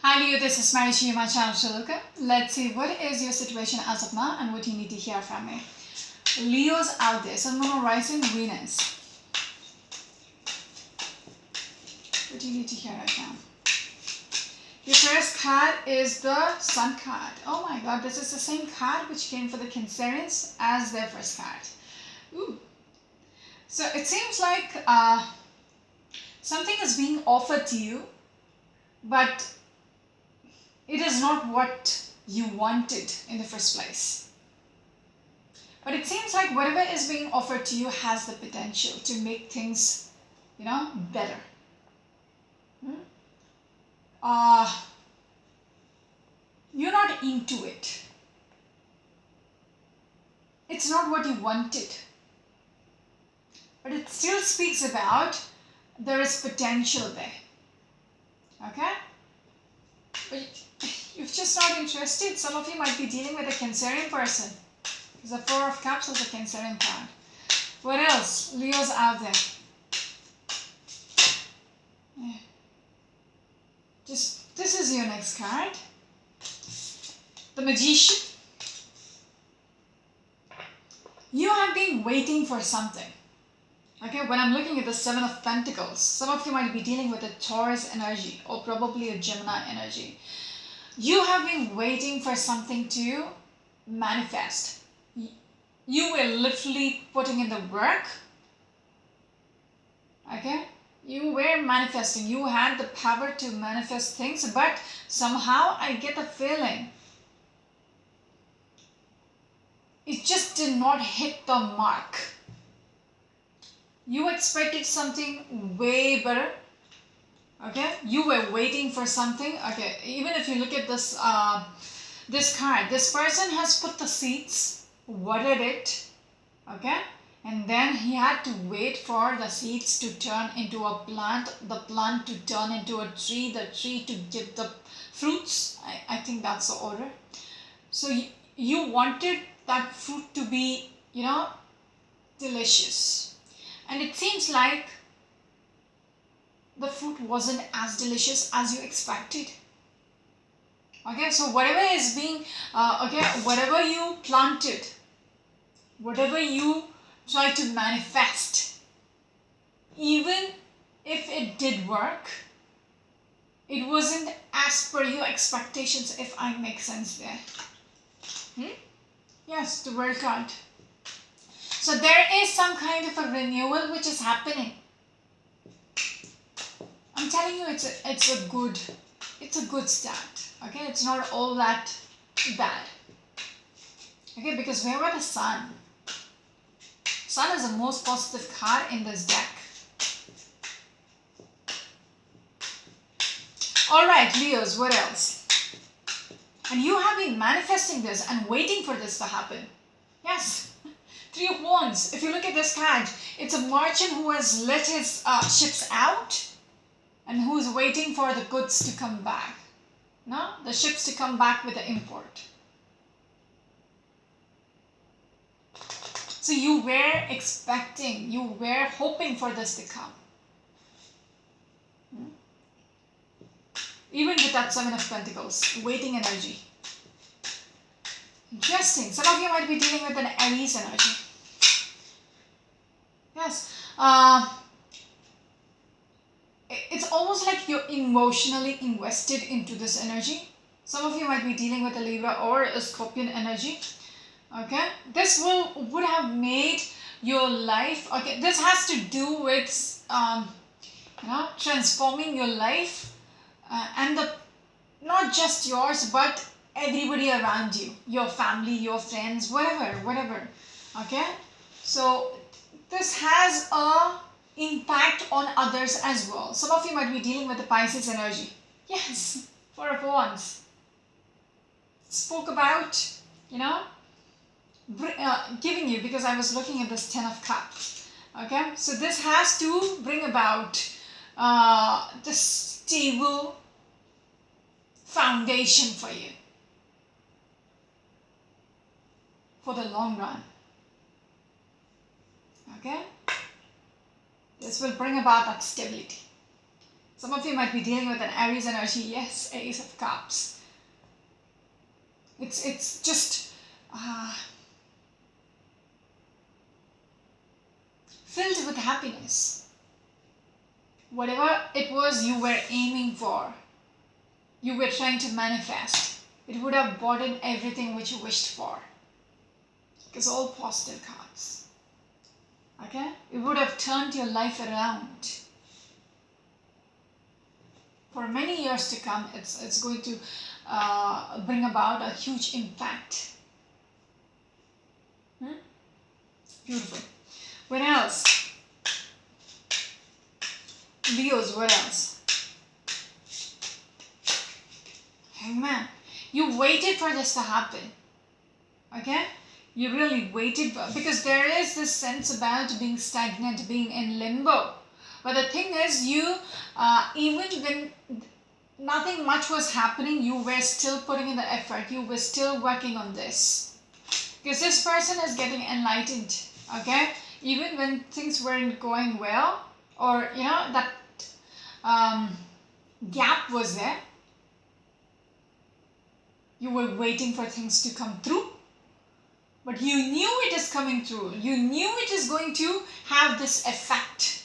Hi Leo, this is Marichi, my channel Shaluka. Let's see what is your situation as of now and what you need to hear from me. Leo's out there, Sun, Moon, Rising, Venus. What do you need to hear right now? Your first card is the Sun card. Oh my god, this is the same card which came for the Cancerians as their first card. Ooh. So it seems like something is being offered to you, but it is not what you wanted in the first place. But it seems like whatever is being offered to you has the potential to make things, better. You're not into it. It's not what you wanted. But it still speaks about there is potential there. Okay? But you're just not interested. Some of you might be dealing with a Cancerian person. Because the Four of Cups is a Cancerian card. What else? Leo's out there. Yeah. This is your next card. The Magician. You have been waiting for something. Okay, when I'm looking at the Seven of Pentacles, some of you might be dealing with a Taurus energy or probably a Gemini energy. You have been waiting for something to manifest. You were literally putting in the work. Okay? You were manifesting. You had the power to manifest things, but somehow I get the feeling it just did not hit the mark. You expected something way better. Okay? You were waiting for something. Okay, even if you look at this this card, this person has put the seeds, watered it, okay? And then he had to wait for the seeds to turn into a plant, the plant to turn into a tree, the tree to give the fruits. I think that's the order. So you wanted that fruit to be, delicious. And it seems like the fruit wasn't as delicious as you expected. Okay, so whatever is being, whatever you planted, whatever you try to manifest, even if it did work, it wasn't as per your expectations, if I make sense there. Yes, the World card. So there is some kind of a renewal which is happening. I'm telling you, it's a good start. Okay, it's not all that bad. Okay, because where were the Sun? Sun is the most positive card in this deck. Alright, Leos, what else? And you have been manifesting this and waiting for this to happen. Yes. Three of Wands. If you look at this card, it's a merchant who has let his ships out and who is waiting for the goods to come back. No? The ships to come back with the import. So you were expecting, you were hoping for this to come. Even with that Seven of Pentacles, waiting energy. Interesting. Some of you might be dealing with an Aries energy. Yes. It's almost like you're emotionally invested into this energy. Some of you might be dealing with a Libra or a Scorpion energy. Okay, this would have made your life. Okay, this has to do with transforming your life and not just yours but everybody around you, your family, your friends, whatever. Okay, so this has a impact on others as well. Some of you might be dealing with the Pisces energy. Yes, Four of Wands. Spoke about, giving you, because I was looking at this Ten of Cups. Okay, so this has to bring about the stable foundation for you for the long run. Okay, this will bring about that stability. Some of you might be dealing with an Aries energy. Yes, Ace of Cups. It's just filled with happiness. Whatever it was you were aiming for, you were trying to manifest, it would have brought in everything which you wished for. It's all positive cards. Okay? It would have turned your life around. For many years to come, it's going to bring about a huge impact. Beautiful. What else? Leos, what else? Hangman. You waited for this to happen. Okay? You really waited for, because there is this sense about being stagnant, being in limbo. But the thing is, you, even when nothing much was happening, you were still putting in the effort. You were still working on this. Because this person is getting enlightened. Okay? Even when things weren't going well, or, you know, that gap was there, you were waiting for things to come through. But you knew it is coming through. You knew it is going to have this effect.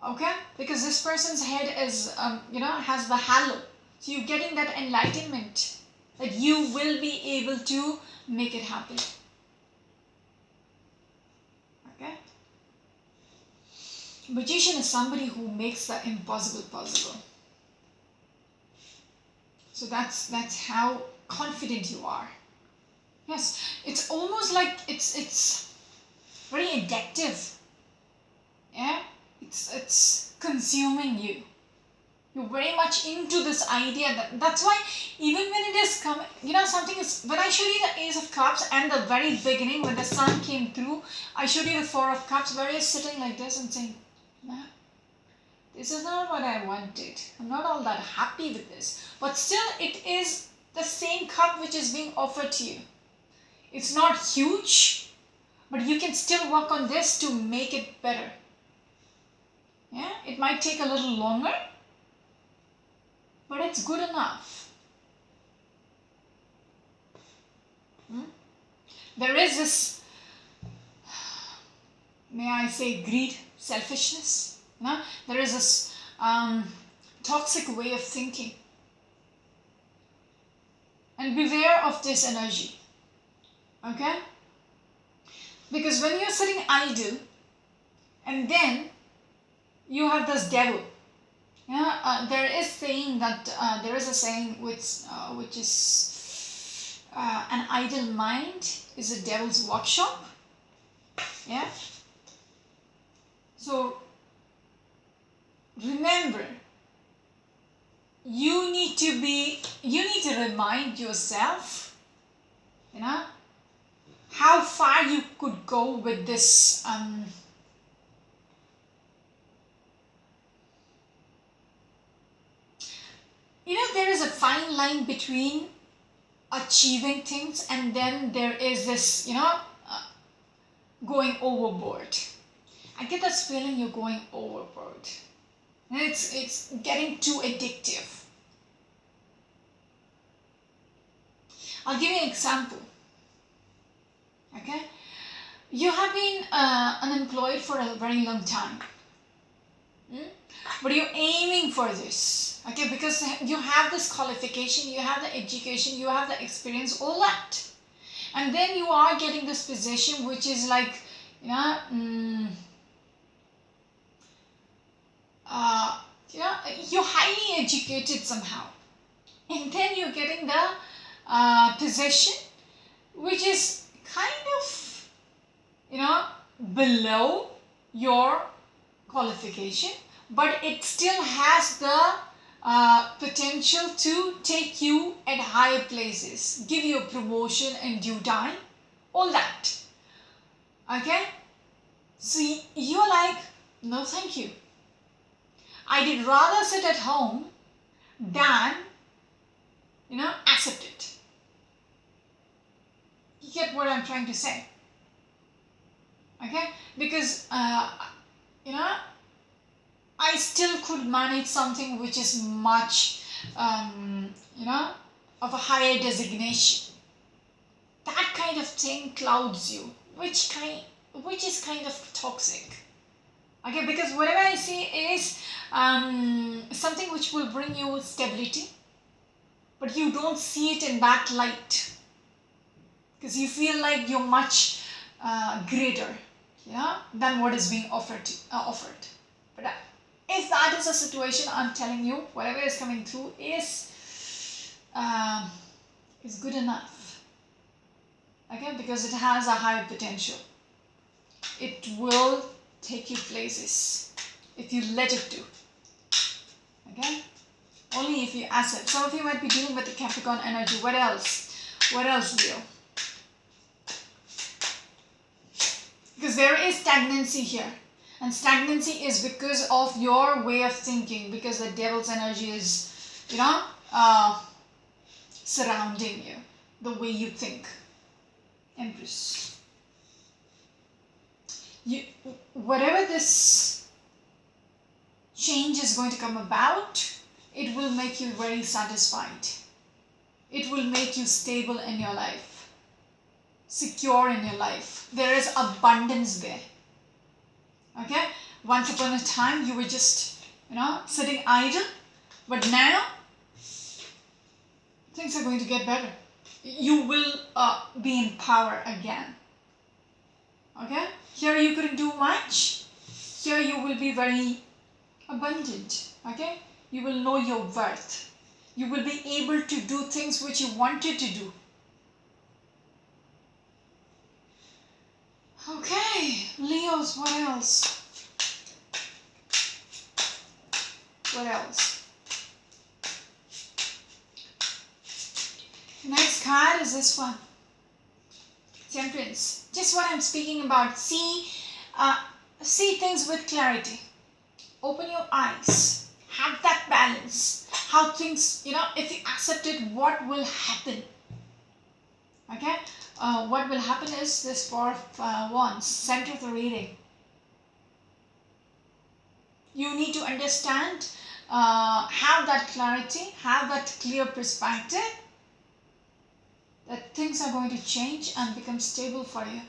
Okay? Because this person's head is, has the halo. So you're getting that enlightenment that you will be able to make it happen. Okay? Magician is somebody who makes the impossible possible. So that's how confident you are. Yes, it's almost like it's very addictive. Yeah, it's consuming you. You're very much into this idea. That's why even when it is coming, something is, when I showed you the Ace of Cups and the very beginning when the sun came through, I showed you the Four of Cups where you're sitting like this and saying, nah, this is not what I wanted. I'm not all that happy with this. But still it is the same cup which is being offered to you. It's not huge, but you can still work on this to make it better. Yeah, it might take a little longer, but it's good enough. There is this, may I say, greed, selfishness. There is this toxic way of thinking. And beware of this energy. Okay? Because when you're sitting idle, and then you have this devil. There is a saying which is an idle mind is a devil's workshop. Yeah. So remember, you need to remind yourself, how far you could go with this there is a fine line between achieving things and then there is this, going overboard. I get this feeling you're going overboard. And it's getting too addictive. I'll give you an example. Okay? You have been unemployed for a very long time. But you're aiming for this. Okay? Because you have this qualification, you have the education, you have the experience, all that. And then you are getting this position which is like, you're highly educated somehow. And then you're getting the position which is kind of, below your qualification, but it still has the potential to take you at higher places, give you a promotion in due time, all that. Okay? So you're like, no thank you. I did rather sit at home than, accept it. You get what I'm trying to say? Okay? Because, I still could manage something which is much, you know, of a higher designation. That kind of thing clouds you, which is kind of toxic. Okay, because whatever I see is something which will bring you stability, but you don't see it in that light because you feel like you're much greater, yeah, than what is being offered. But if that is a situation, I'm telling you, whatever is coming through is good enough. Okay, because it has a high potential. It will take you places if you let it do. Okay, only if you accept. Some of you might be dealing with the Capricorn energy. What else? What else, Leo? Because there is stagnancy here, and stagnancy is because of your way of thinking, because the devil's energy is, you know, surrounding you, the way you think. Empress. Whatever this change is going to come about, it will make you very satisfied. It will make you stable in your life, secure in your life. There is abundance there. Okay? Once upon a time, you were just, you know, sitting idle, but now things are going to get better. You will be in power again. Okay? Here you couldn't do much. Here you will be very abundant. Okay? You will know your worth. You will be able to do things which you wanted to do. Okay, Leos, what else? What else? Next card is this one. Temperance. Just what I'm speaking about. See things with clarity. Open your eyes. Have that balance. How things, you know, if you accept it, what will happen? Okay? What will happen is this Four of Wands, center of the reading. You need to understand, have that clarity, have that clear perspective that things are going to change and become stable for you.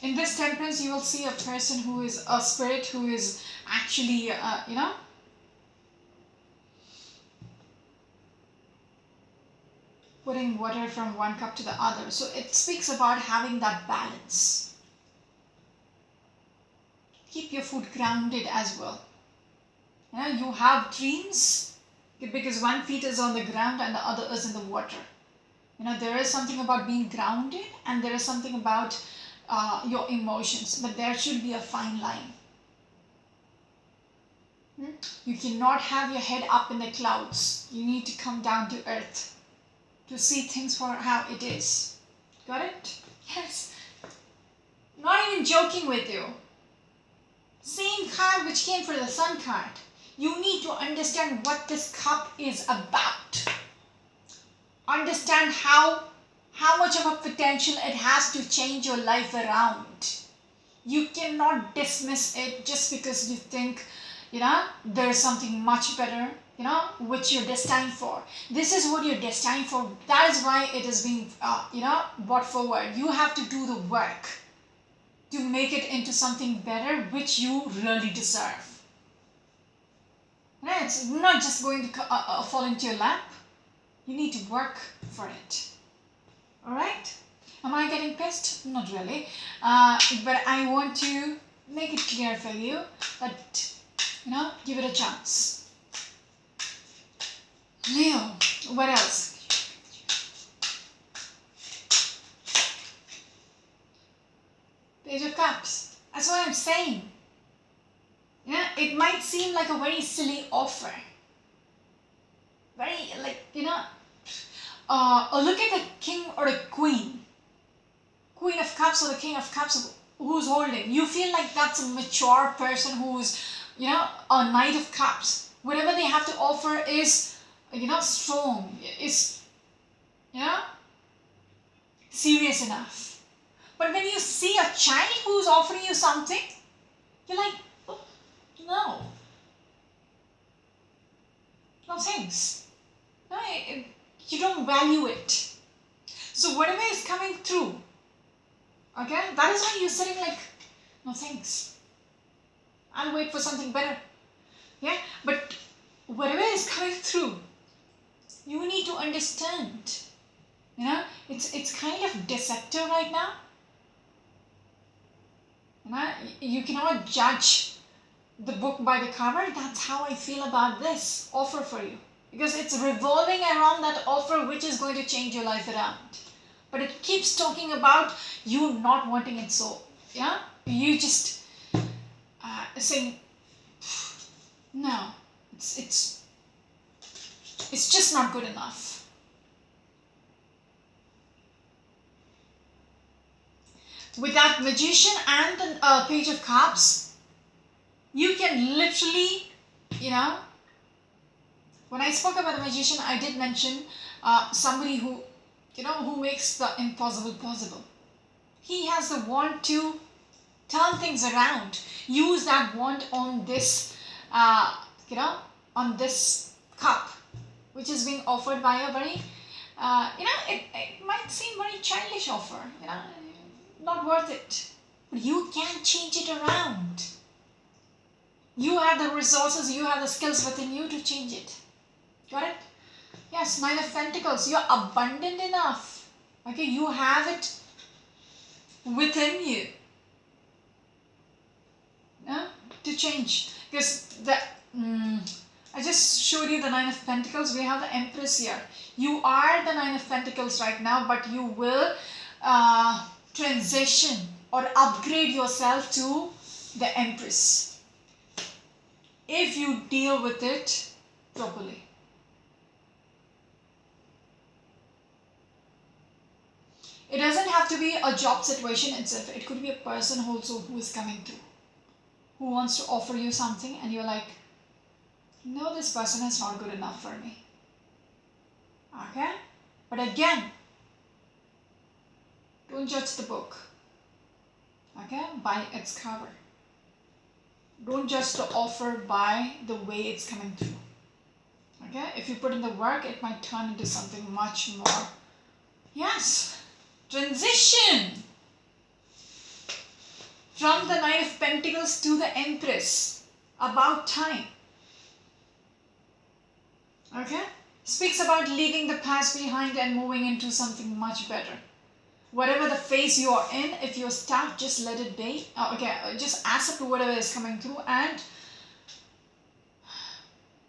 In this temperance, you will see a person who is a spirit who is actually, you know, putting water from one cup to the other. So it speaks about having that balance. Keep your foot grounded as well. Yeah, you have dreams because one feet is on the ground and the other is in the water. You know, there is something about being grounded and there is something about your emotions, but there should be a fine line. You cannot have your head up in the clouds. You need to come down to earth to see things for how it is. Got it? Yes. Not even joking with you. Same card which came for the Sun card. You need to understand what this cup is about. Understand how much of a potential it has to change your life around. You cannot dismiss it just because you think, you know, there's something much better, you know, which you're destined for. This is what you're destined for. That is why it is being, you know, brought forward. You have to do the work to make it into something better, which you really deserve. It's not just going to fall into your lap. You need to work for it. Alright? Am I getting pissed? Not really. But I want to make it clear for you that, you know, give it a chance. Leo, what else? Page of Cups. That's what I'm saying. Yeah, it might seem like a very silly offer. Very, like, you know, look at the king or the queen. Queen of Cups or the King of Cups who's holding. You feel like that's a mature person who's, you know, a Knight of Cups. Whatever they have to offer is, you know, strong. Is, you know, serious enough. But when you see a child who's offering you something, you're like, oh, no. No thanks. No, you don't value it. So whatever is coming through, okay, that is why you're sitting like, no thanks. I'll wait for something better. Yeah, but whatever is coming through, you need to understand. You know, it's kind of deceptive right now. You know, you cannot judge the book by the cover. That's how I feel about this offer for you, because it's revolving around that offer which is going to change your life around. But it keeps talking about you not wanting it, so yeah, you just saying no, it's just not good enough. With that Magician and the Page of Cups, you can literally, you know, when I spoke about the Magician, I did mention somebody who, you know, who makes the impossible possible. He has the wand to turn things around. Use that wand on this, you know, on this cup, which is being offered by a very, you know, it might seem very childish offer, you know, not worth it. But you can change it around. You have the resources, you have the skills within you to change it. Got it? Yes, Nine of Pentacles. You're abundant enough. Okay, you have it within you. Yeah, to change. Because I just showed you the Nine of Pentacles. We have the Empress here. You are the Nine of Pentacles right now, but you will transition or upgrade yourself to the Empress if you deal with it properly. It doesn't have to be a job situation itself. It could be a person also who is coming through, who wants to offer you something and you're like, no, this person is not good enough for me. Okay? But again, don't judge the book, okay, by its cover. Don't judge the offer by the way it's coming through. Okay? If you put in the work, it might turn into something much more. Yes. Transition from the Nine of Pentacles to the Empress. About time. Okay? Speaks about leaving the past behind and moving into something much better. Whatever the phase you are in, if you're stuck, just let it be. Okay, just accept whatever is coming through and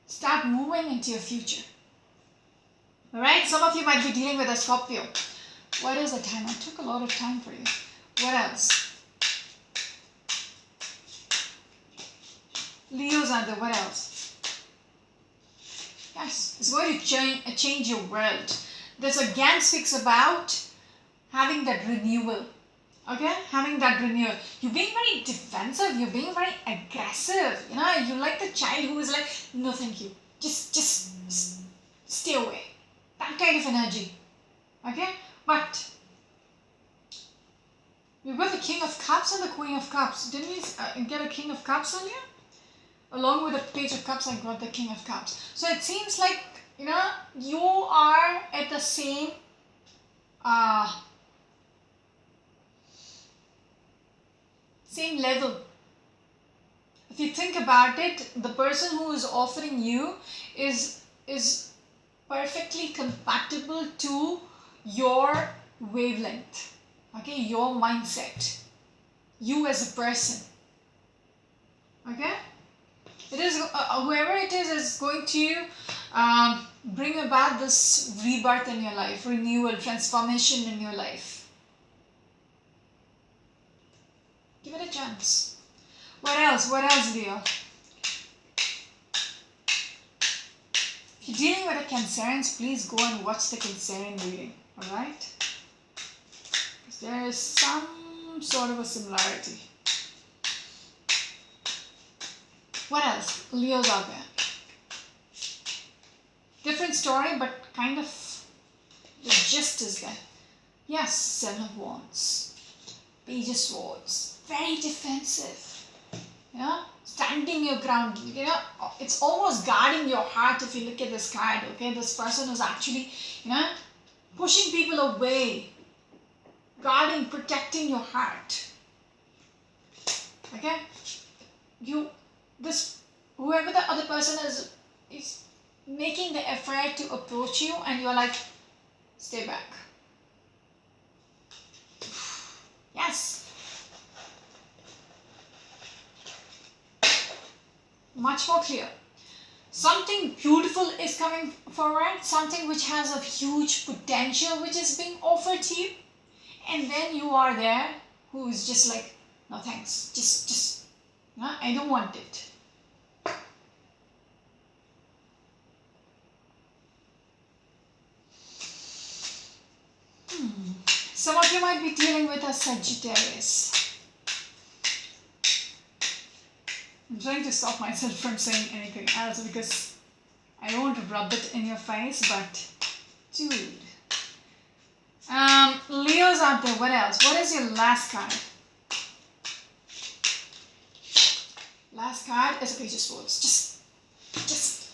start moving into your future. Alright, some of you might be dealing with a Scorpio. What is the time? I took a lot of time for you. What else? Leo's under, what else? Yes, it's going to change your world. This again speaks about having that renewal. Okay, having that renewal. You're being very defensive, you're being very aggressive. You know, you like the child who is like, no thank you. Just stay away. That kind of energy. Okay? But you've got the King of Cups and the Queen of Cups. Didn't we get a King of Cups earlier? Along with the Page of Cups, I got the King of Cups. So it seems like, you know, you are at the same same level. If you think about it, the person who is offering you is perfectly compatible to your wavelength. Okay, your mindset. You as a person. Okay? It is whoever it is going to bring about this rebirth in your life, renewal, transformation in your life. Give it a chance. What else? What else, Leo? If you're dealing with a Cancerians, please go and watch the Cancerian reading. Alright? Because there is some sort of a similarity. What else? Leo's out there. Different story, but kind of the gist is there. Yes, Seven of Wands. Page of Swords, very defensive, standing your ground, it's almost guarding your heart if you look at this card, okay? This person is actually, pushing people away, guarding, protecting your heart, okay? Whoever the other person is making the effort to approach you and you're like, stay back. Yes. Much more clear. Something beautiful is coming forward, something which has a huge potential which is being offered to you, and then you are there who is just like, no thanks, just I don't want it. Some of you might be dealing with a Sagittarius. I'm trying to stop myself from saying anything else because I don't want to rub it in your face, but dude. Leo's out there, what else? What is your last card? Last card is a Page of Swords. Just.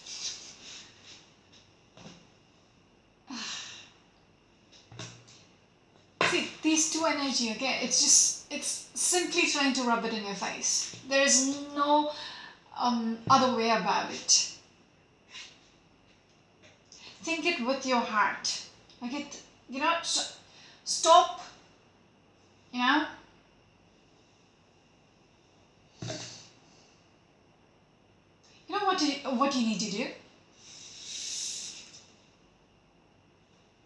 See, these two energy, okay? It's simply trying to rub it in your face. There is no other way about it. Think it with your heart. Okay, stop. You know what you need to do?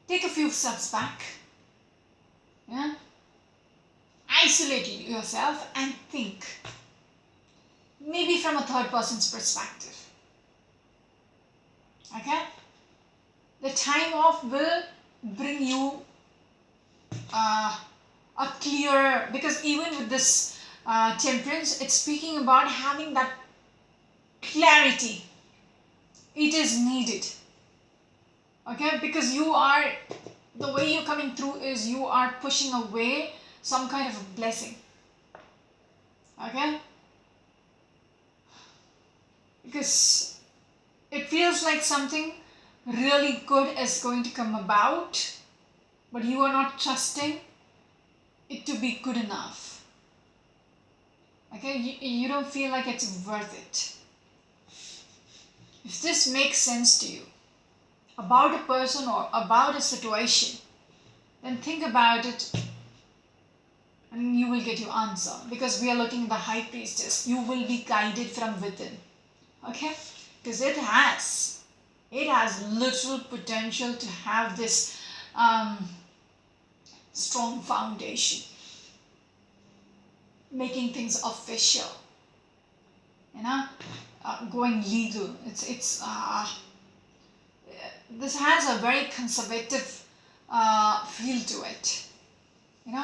Take a few steps back. Isolate yourself and think. Maybe from a third person's perspective. Okay? The time off will bring you a clearer, because even with this temperance, it's speaking about having that clarity. It is needed. Okay? Because the way you're coming through is you are pushing away some kind of a blessing. Okay? Because it feels like something really good is going to come about, but you are not trusting it to be good enough. Okay? You don't feel like it's worth it. If this makes sense to you, about a person or about a situation, then think about it and you will get your answer, because we are looking at the High Priestess. You will be guided from within. Okay? Because it has literal potential to have this strong foundation, making things official, going legal. This has a very conservative feel to it.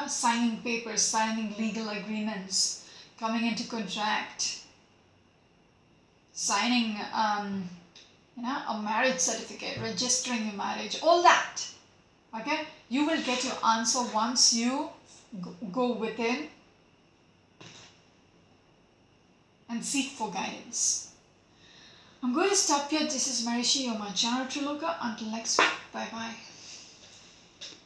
Signing papers, signing legal agreements, coming into contract, signing a marriage certificate, registering your marriage, all that. Okay? You will get your answer once you go within and seek for guidance. I'm going to stop here. This is Marishi, you're my channel Triloka. Until next week, bye bye.